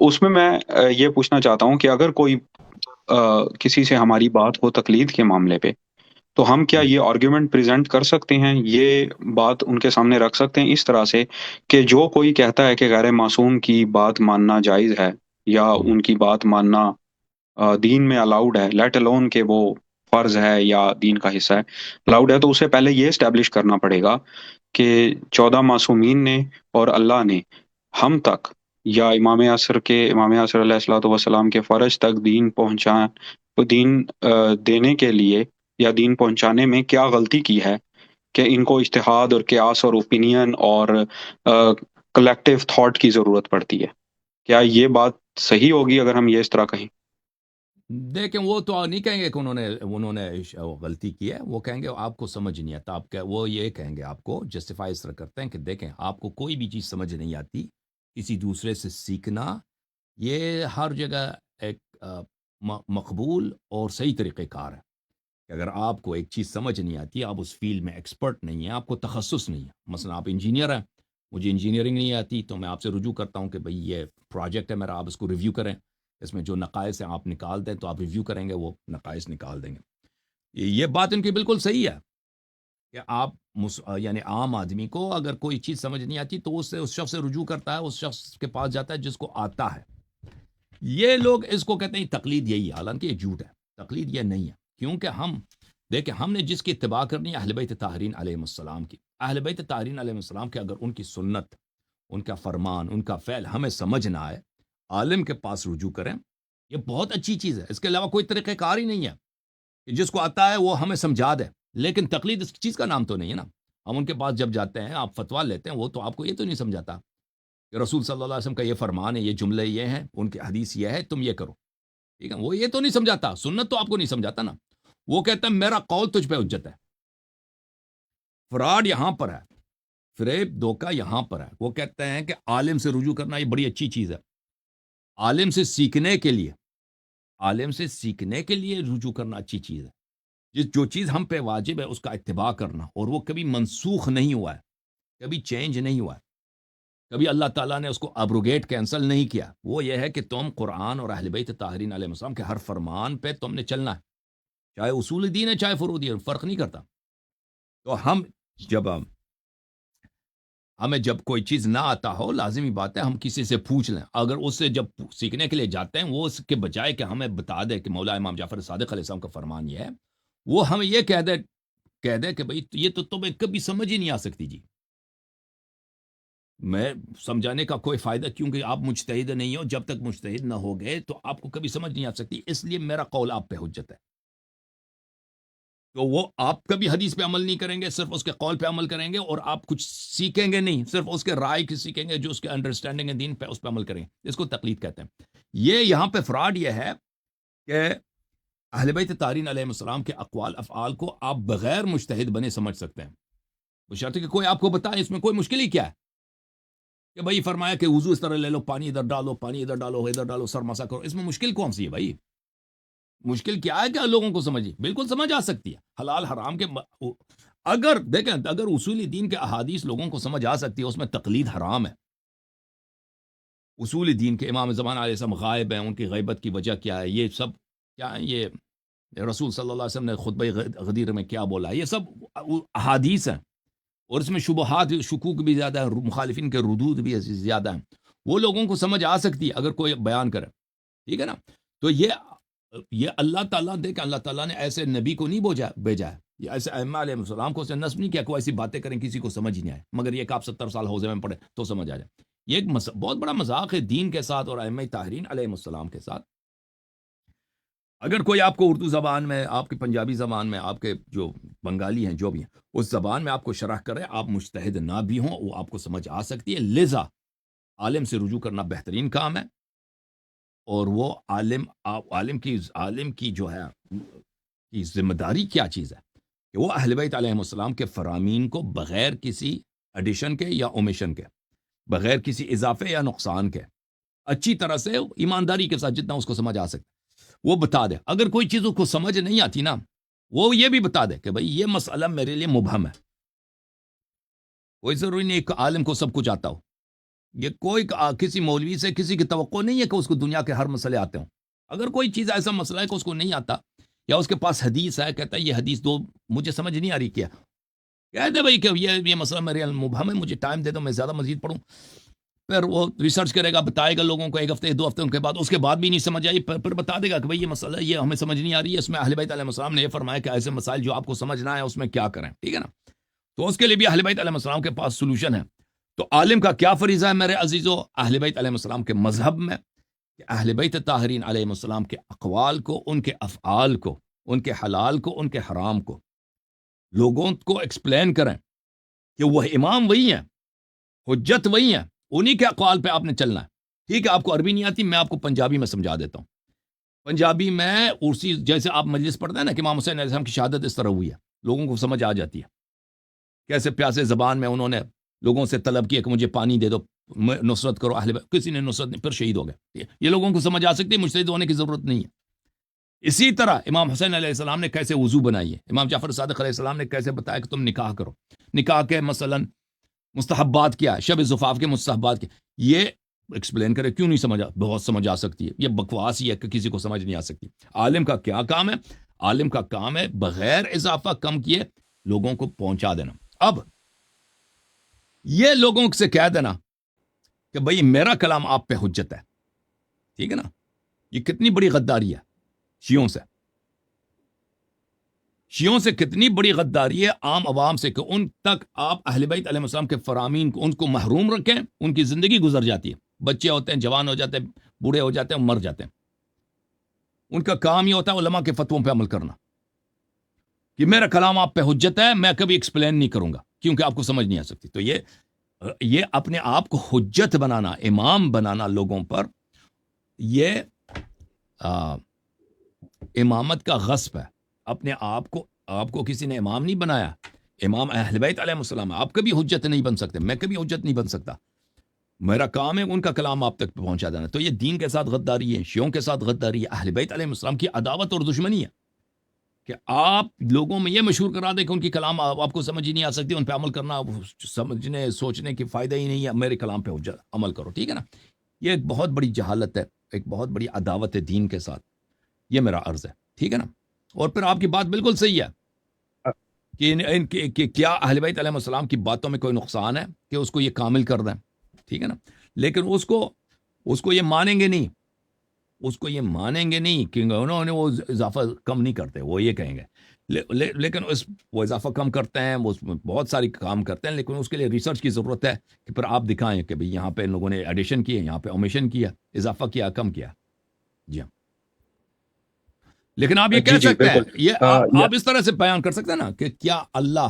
اس میں یہ پوچھنا چاہتا ہوں کہ اگر کوئی کسی سے ہماری بات ہو تقلید کے معاملے پہ، تو ہم کیا جی یہ آرگیومنٹ پریزنٹ کر سکتے ہیں، یہ بات ان کے سامنے رکھ سکتے ہیں اس طرح سے کہ جو کوئی کہتا ہے کہ غیر معصوم کی بات ماننا جائز ہے یا ہوں، ان کی بات ماننا دین میں الاؤڈ ہے، لیٹ الون کہ وہ فرض ہے یا دین کا حصہ ہے، الاؤڈ ہے، تو اسے پہلے یہ اسٹیبلش کرنا پڑے گا کہ 14 معصومین نے اور اللہ نے ہم تک یا امام عصر علیہ الصلوۃ والسلام کے فرج تک دین دینے کے لیے یا دین پہنچانے میں کیا غلطی کی ہے کہ ان کو اجتہاد اور قیاس اور اوپینین اور کلیکٹیو تھاٹ کی ضرورت پڑتی ہے۔ کیا یہ بات صحیح ہوگی اگر ہم یہ اس طرح کہیں؟ دیکھیں وہ تو نہیں کہیں گے کہ انہوں نے غلطی کی ہے، وہ کہیں گے آپ کو سمجھ نہیں آتا، وہ یہ کہیں گے آپ کو جسٹیفائی اس طرح کرتے ہیں کہ دیکھیں آپ کو کوئی بھی چیز سمجھ نہیں آتی، کسی دوسرے سے سیکھنا یہ ہر جگہ ایک مقبول اور صحیح طریقہ کار ہے کہ اگر آپ کو ایک چیز سمجھ نہیں آتی، آپ اس فیلڈ میں ایکسپرٹ نہیں ہیں، آپ کو تخصص نہیں ہے، مثلا آپ انجینئر ہیں، مجھے انجینئرنگ نہیں آتی تو میں آپ سے رجوع کرتا ہوں کہ بھئی یہ پروجیکٹ ہے میرا، آپ اس کو ریویو کریں، اس میں جو نقائص ہیں آپ نکال دیں، تو آپ ریویو کریں گے، وہ نقائص نکال دیں گے۔ یہ بات ان کی بالکل صحیح ہے کہ آپ یعنی عام آدمی کو اگر کوئی چیز سمجھ نہیں آتی تو اس شخص سے رجوع کرتا ہے، اس شخص کے پاس جاتا ہے جس کو آتا ہے۔ یہ لوگ اس کو کہتے ہیں تقلید، یہی ہے، حالانکہ یہ جھوٹ ہے، تقلید یہ نہیں ہے، کیونکہ دیکھیں ہم نے جس کی اتباع کرنی ہے اہل بیت طاہرین علیہ السلام کی، اہل بیت طاہرین علیہ السلام کے اگر ان کی سنت، ان کا فرمان، ان کا فعل ہمیں سمجھ نہ آئے، عالم کے پاس رجوع کریں، یہ بہت اچھی چیز ہے، اس کے علاوہ کوئی طریقہ کار ہی نہیں ہے کہ جس کو آتا ہے وہ ہمیں سمجھا دے، لیکن تقلید اس چیز کا نام تو نہیں ہے نا۔ ہم ان کے پاس جب جاتے ہیں، آپ فتویٰ لیتے ہیں، وہ تو آپ کو یہ تو نہیں سمجھاتا کہ رسول صلی اللہ علیہ وسلم کا یہ فرمان ہے، یہ جملے یہ ہیں، ان کی حدیث یہ ہے، تم یہ کرو، ٹھیک ہے، وہ یہ تو نہیں سمجھاتا، سنت تو آپ کو نہیں سمجھاتا نا، وہ کہتا ہے میرا قول تجھ پہ حجت ہے۔ فراڈ یہاں پر ہے، فریب دھوکہ یہاں پر ہے، وہ کہتے ہیں کہ عالم سے رجوع کرنا یہ بڑی اچھی چیز ہے، عالم سے سیکھنے کے لیے، عالم سے سیکھنے کے لیے رجوع کرنا اچھی چیز ہے، جو چیز ہم پہ واجب ہے اس کا اتباع کرنا، اور وہ کبھی منسوخ نہیں ہوا ہے، کبھی چینج نہیں ہوا ہے، کبھی اللہ تعالیٰ نے اس کو ابروگیٹ کینسل نہیں کیا، وہ یہ ہے کہ تم قرآن اور اہل بیت طاہرین علیہ السلام کے ہر فرمان پہ تم نے چلنا ہے، چاہے اصول دین ہے چاہے فروع دین، فرق نہیں کرتا۔ تو جب ہمیں جب کوئی چیز نہ آتا ہو، لازمی بات ہے ہم کسی سے پوچھ لیں، اگر اس سے جب سیکھنے کے لیے جاتے ہیں، وہ اس کے بجائے کہ ہمیں بتا دے کہ مولا امام جعفر صادق علیہ السلام کا فرمان یہ ہے، وہ ہمیں یہ کہہ دے کہ بھئی یہ تو تمہیں کبھی سمجھ ہی نہیں آ سکتی جی، میں سمجھانے کا کوئی فائدہ، کیونکہ آپ مجتہد نہیں ہو، جب تک مجتہد نہ ہو گئے تو آپ کو کبھی سمجھ نہیں آ سکتی، اس لیے میرا قول آپ پہ حجت ہے۔ تو وہ آپ کبھی حدیث پہ عمل نہیں کریں گے، صرف اس کے قول پہ عمل کریں گے، اور آپ کچھ سیکھیں گے نہیں، صرف اس کے رائے کی سیکھیں گے، جو اس کے انڈرسٹینڈنگ ہے دین پہ، اس پہ عمل کریں گے، اس کو تقلید کہتے ہیں۔ یہ یہاں پہ فراڈ یہ ہے کہ اہل بیت طاہرین علیہ السلام کے اقوال افعال کو آپ بغیر مجتہد بنے سمجھ سکتے ہیں، بشرطے کہ کوئی آپ کو بتائے، اس میں کوئی مشکل ہی کیا ہے کہ بھائی فرمایا کہ وضو اس طرح لے لو، پانی ادھر ڈالو، پانی ادھر ڈالو، ادھر ڈالو، سر مسا کرو، اس میں مشکل کون سی ہے بھائی؟ مشکل کیا ہے کہ لوگوں کو سمجھیے، بالکل سمجھ آ سکتی ہے، حلال حرام کے اگر دیکھیں، اگر اصول دین کے احادیث لوگوں کو سمجھ آ سکتی ہے، اس میں تقلید حرام ہے۔ اصول دین کے امام زمان علیہ السلام غائب ہیں، ان کی غیبت کی وجہ کیا ہے، یہ سب کیا ہے، یہ رسول صلی اللہ علیہ وسلم نے خطبہ غدیر میں کیا بولا ہے، یہ سب احادیث ہیں، اور اس میں شبہات شکوک بھی زیادہ ہیں، مخالفین کے ردود بھی زیادہ ہیں، وہ لوگوں کو سمجھ آ سکتی ہے اگر کوئی بیان کرے، ٹھیک ہے نا۔ تو یہ اللہ تعالیٰ دیکھ، اللہ تعالیٰ نے ایسے نبی کو نہیں بھیجا ہے، یہ ایسے ائمہ علیہ السلام کو اسے نصب نہیں کیا کہ وہ ایسی باتیں کریں کسی کو سمجھ ہی نہیں آئے، مگر یہ کہ آپ 70 سال حوزے میں پڑھے تو سمجھ آ جائے۔ یہ ایک بہت بڑا مذاق ہے دین کے ساتھ اور ائمہ طاہرین علیہ السلام کے ساتھ۔ اگر کوئی آپ کو اردو زبان میں، آپ کی پنجابی زبان میں، آپ کے جو بنگالی ہیں جو بھی ہیں، اس زبان میں آپ کو شرح کرے، آپ مجتہد نہ بھی ہوں، وہ آپ کو سمجھ آ سکتی ہے، لذا عالم سے رجوع کرنا بہترین کام ہے، اور وہ عالم کی جو ہے کی ذمہ داری کیا چیز ہے کہ وہ اہل بیت علیہ السلام کے فرامین کو بغیر کسی ایڈیشن کے یا اومیشن کے، بغیر کسی اضافے یا نقصان کے، اچھی طرح سے ایمانداری کے ساتھ جتنا اس کو سمجھ آ سکتا وہ بتا دے۔ اگر کوئی چیز اس کو سمجھ نہیں آتی نا، وہ یہ بھی بتا دے کہ بھئی یہ مسئلہ میرے لیے مبہم ہے، کوئی ضروری نہیں کہ عالم کو سب کچھ آتا ہو، یہ کوئی کسی مولوی سے کسی کی توقع نہیں ہے کہ اس کو دنیا کے ہر مسئلے آتے ہوں. اگر کوئی چیز ایسا مسئلہ ہے کہ اس کو نہیں آتا یا اس کے پاس حدیث ہے، کہتا ہے یہ حدیث دو مجھے سمجھ نہیں آ رہی، کیا کہتے بھائی کہ یہ مسئلہ میرے مبہم ہے، مجھے ٹائم دے دو، میں زیادہ مزید پڑھوں. پھر وہ ریسرچ کرے گا، بتائے گا لوگوں کو 1 ہفتے 2 ہفتے اس کے بعد بھی نہیں سمجھ آئی، پھر بتا دے گا کہ بھائی یہ مسئلہ یہ ہمیں سمجھ نہیں آ رہی ہے، اس میں اہل بیت علیہ السلام نے یہ فرمایا کہ ایسے مسائل جو آپ کو سمجھنا ہے اس میں کیا کریں. ٹھیک ہے نا؟ تو اس کے لیے بھی اہل بیت علیہ السلام کے پاس سولوشن ہے. تو عالم کا کیا فریضہ ہے میرے عزیزو اہل بیت علیہ السلام کے مذہب میں؟ کہ اہل بیت طاہرین علیہ السلام کے اقوال کو، ان کے افعال کو، ان کے حلال کو، ان کے حرام کو لوگوں کو ایکسپلین کریں کہ وہ امام وہی ہیں، حجت وہی ہیں، انہی کے اقوال پہ آپ نے چلنا ہے. ٹھیک ہے، آپ کو عربی نہیں آتی، میں آپ کو پنجابی میں سمجھا دیتا ہوں. پنجابی میں اسی جیسے آپ مجلس پڑھتے ہیں نا کہ امام حسین علیہ السلام کی شہادت اس طرح ہوئی ہے، لوگوں کو سمجھ آ جاتی ہے. کیسے پیاسے زبان میں انہوں نے لوگوں سے طلب کیا کہ مجھے پانی دے دو، نصرت کرو اہل بیت، کسی نے نصرت نہیں، پھر شہید ہو گئے. یہ لوگوں کو سمجھ آ سکتی ہے، مجتہد ہونے کی ضرورت نہیں ہے. اسی طرح امام حسین علیہ السلام نے کیسے وضو بنائی ہے، امام جعفر صادق علیہ السلام نے کیسے بتایا کہ تم نکاح کرو، نکاح کے مثلا مستحبات کیا، شب زفاف کے مستحبات کیا، یہ ایکسپلین کرے. کیوں نہیں سمجھ بہت سمجھ آ سکتی ہے، یہ بکواس ہی ہے کہ کسی کو سمجھ نہیں آ سکتی. عالم کا کیا کام ہے؟ عالم کا کام ہے بغیر اضافہ کم کیے لوگوں کو پہنچا دینا. اب یہ لوگوں سے کہہ دینا کہ بھئی میرا کلام آپ پہ حجت ہے، ٹھیک ہے نا، یہ کتنی بڑی غداری ہے شیعوں سے کتنی بڑی غداری ہے عام عوام سے، کہ ان تک آپ اہل بیت علیہ السلام کے فرامین کو ان کو محروم رکھیں. ان کی زندگی گزر جاتی ہے، بچے ہوتے ہیں، جوان ہو جاتے ہیں، بوڑھے ہو جاتے ہیں، مر جاتے ہیں. ان کا کام یہ ہوتا ہے علماء کے فتووں پہ عمل کرنا کہ میرا کلام آپ پہ حجت ہے، میں کبھی ایکسپلین نہیں کروں گا کیونکہ آپ کو سمجھ نہیں آ سکتی. تو یہ اپنے آپ کو حجت بنانا، امام بنانا لوگوں پر، یہ امامت کا غصب ہے. اپنے آپ کو کسی نے امام نہیں بنایا، امام اہل بیت علیہ السلام. آپ کبھی حجت نہیں بن سکتے، میں کبھی حجت نہیں بن سکتا. میرا کام ہے ان کا کلام آپ تک پہنچا دینا. تو یہ دین کے ساتھ غداری ہے، شیعوں کے ساتھ غداری ہے، اہل بیت علیہ السلام کی عداوت اور دشمنی ہے کہ آپ لوگوں میں یہ مشہور کرا دیں کہ ان کی کلام آپ کو سمجھ ہی نہیں آ سکتی، ان پہ عمل کرنا سمجھنے سوچنے کی فائدہ ہی نہیں ہے، میرے کلام پہ عمل کرو. ٹھیک ہے نا؟ یہ ایک بہت بڑی جہالت ہے، ایک بہت بڑی عداوت ہے دین کے ساتھ. یہ میرا عرض ہے، ٹھیک ہے نا؟ اور پھر آپ کی بات بالکل صحیح ہے کہ کیا اہل بیت علیہ السلام کی باتوں میں کوئی نقصان ہے کہ اس کو یہ کامل کر دیں، ٹھیک ہے نا؟ لیکن اس کو یہ مانیں گے نہیں، کہ انہوں نے وہ اضافہ کم نہیں کرتے. وہ یہ کہیں گے لیکن وہ اضافہ کم کرتے ہیں، وہ بہت ساری کام کرتے ہیں، لیکن اس کے لیے ریسرچ کی ضرورت ہے کہ پھر آپ دکھائیں کہ بھئی یہاں پہ لوگوں نے ایڈیشن کی ہے، یہاں پہ اومیشن کیا، اضافہ کیا، کم کیا. جی ہاں. لیکن آپ یہ کہہ جی سکتے ہیں، بالکل. یہ آپ اس طرح سے بیان کر سکتے ہیں نا کہ کیا اللہ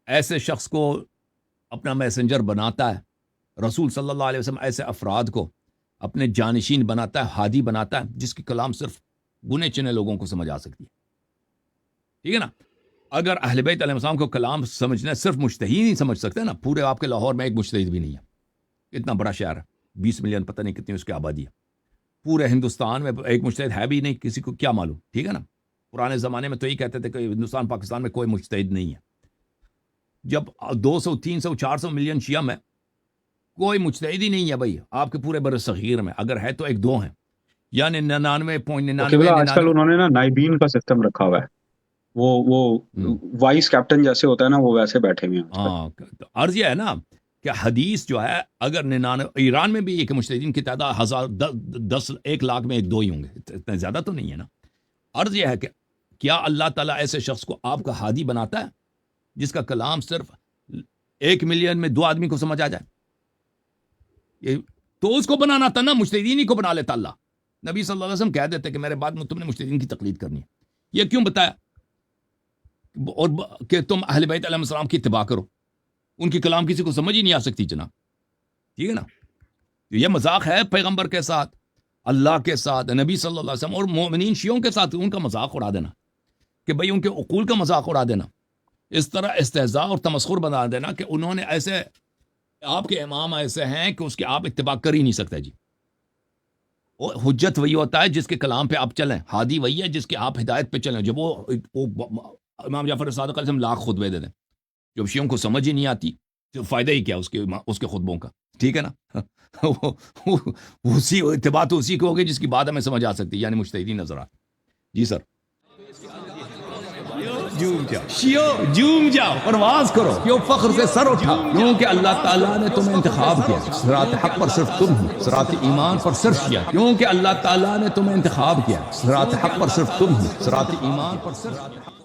ایسے شخص کو اپنا میسنجر بناتا ہے، رسول صلی اللہ علیہ وسلم ایسے افراد کو اپنے جانشین بناتا ہے، ہادی بناتا ہے، جس کی کلام صرف گنے چنے لوگوں کو سمجھ آ سکتی ہے. ٹھیک ہے نا؟ اگر اہل بیت علیہ السلام کو کلام سمجھنا صرف مجتہد نہیں سمجھ سکتے نا، پورے آپ کے لاہور میں ایک مجتہد بھی نہیں ہے، اتنا بڑا شہر ہے، 20 ملین پتہ نہیں کتنی اس کی آبادی ہے، پورے ہندوستان میں ایک مجتہد ہے بھی نہیں، کسی کو کیا معلوم. ٹھیک ہے نا؟ پرانے زمانے میں تو یہ کہتے تھے کہ ہندوستان پاکستان میں کوئی مجتہد نہیں ہے. جب 200 300 400 ملین شیعہ میں کوئی مجتہد ہی نہیں ہے بھائی آپ کے پورے بر صغیر میں، اگر ہے تو 1-2 ہیں، یعنی 99.99. آج کل انہوں نے نا نائبین کا سسٹم رکھا ہوا ہے، وہ وائس کیپٹن جیسے ہوتا ہے نا، وہ ویسے بیٹھے ہوئے ہیں آج کل. ہاں، عرض یہ ہے نا کہ حدیث جو ہے اگر 99، ایران میں بھی یہ کہ مجتہدین کی تعداد 1 لاکھ میں 1-2 ہی ہوں گے، اتنے زیادہ تو نہیں ہے نا. عرض یہ ہے کہ کیا اللہ تعالیٰ ایسے شخص کو آپ کا ہادی بناتا ہے جس کا کلام صرف 1 ملین میں 2 آدمی کو سمجھ آ جائے؟ تو اس کو بنانا تھا نا، مجتہدین ہی کو بنا لیتا اللہ. نبی صلی اللہ علیہ وسلم کہہ دیتے کہ میرے بعد میں تم نے مجتہدین کی تقلید کرنی ہے. یہ کیوں بتایا؟ اور کہ تم اہل بیت علیہ السلام کی اتباع کرو، ان کی کلام کسی کو سمجھ ہی نہیں آ سکتی جناب. ٹھیک ہے نا؟ یہ مذاق ہے پیغمبر کے ساتھ، اللہ کے ساتھ، نبی صلی اللہ علیہ وسلم اور مومنین شیعوں کے ساتھ ان کا مذاق اڑا دینا، کہ بھئی ان کے عقول کا مذاق اڑا دینا، اس طرح استہزاء اور تمسخر بنا دینا کہ انہوں نے ایسے، آپ کے امام ایسے ہیں کہ اس کی آپ اتباع کر ہی نہیں سکتے. جی، اور حجت وہی ہوتا ہے جس کے کلام پہ آپ چلیں، ہادی وہی ہے جس کے آپ ہدایت پہ چلیں. جب وہ امام جعفر صادق علیہ السلام لاکھ خطبے دے دیں، جب شیعوں کو سمجھ ہی نہیں آتی تو فائدہ ہی کیا اس کے خطبوں کا. ٹھیک ہے نا؟ اسی اتباع تو اسی کو ہوگی جس کی بات ہمیں سمجھ آ سکتی ہے، یعنی مجتہدین نظرات. جی سر. جھوم جاؤ پرواز کرو، کیوں فخر سے سر اٹھا، کیونکہ اللہ تعالیٰ نے تمہیں انتخاب کیا. صراط حق پر صرف تم ہو، صراط ایمان پر صرف کیا، کیونکہ اللہ تعالیٰ نے تمہیں انتخاب کیا. صراط حق پر صرف تم ہو، صراط ایمان پر صرف